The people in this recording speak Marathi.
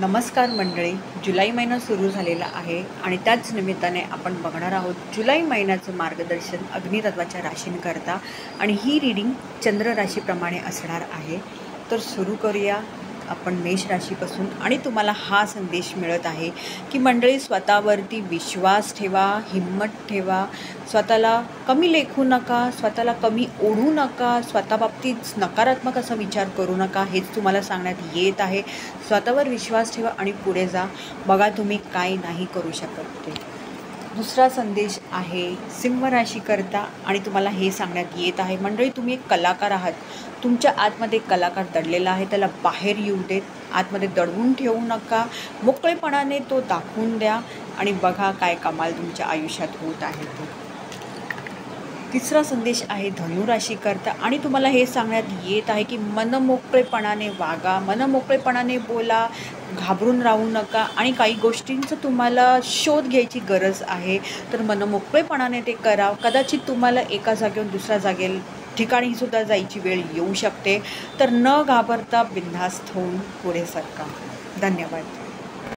नमस्कार मंडळी, जुलै महिना सुरू झालेला आहे आणि त्याच निमित्ताने आपण बघणार आहोत जुलै महिन्याचं मार्गदर्शन अग्नितत्वाच्या राशींकरता आणि ही रीडिंग चंद्र राशीप्रमाणे असणार आहे. तर सुरू करूया आपण मेष राशीपासून. आणि तुम्हाला हा संदेश मिळत आहे की मंडळी, स्वतःवरती विश्वास ठेवा, हिंमत ठेवा, स्वतःला कमी लेखू नका, स्वतःला कमी ओढू नका, स्वतःबाबतीत नकारात्मक असा विचार करू नका, हेच तुम्हाला सांगण्यात येत आहे. स्वतःवर विश्वास ठेवा आणि पुढे जा, बघा तुम्ही काय नाही करू शकत ते. दुसरा संदेश आहे सिंह राशीकरता आणि तुम्हाला हे सांगण्यात येत आहे मंडळी, तुम्ही एक कलाकार आहात. तुमच्या आतमध्ये कलाकार दडलेला आहे, त्याला बाहेर येऊ देत, आतमध्ये दडवून ठेवू नका, मोकळेपणाने तो दाखवून द्या आणि बघा काय कमाल तुमच्या आयुष्यात होत आहे ते. तिसरा संदेश आहे धनु राशीकरता आणि तुम्हाला हे सांगण्यात येत आहे की मनमोकळेपणाने वागा, मनमोकळेपणाने बोला, घाबरून राहू नका आणि काही गोष्टींचं तुम्हाला शोध घ्यायची गरज आहे, तर मनमोकळेपणाने ते करा. कदाचित तुम्हाला एका जागेवरून दुसऱ्या ठिकाणी सुद्धा जायची वेळ येऊ शकते, तर न घाबरता बिनधास्त होऊन पुढे सरका. धन्यवाद.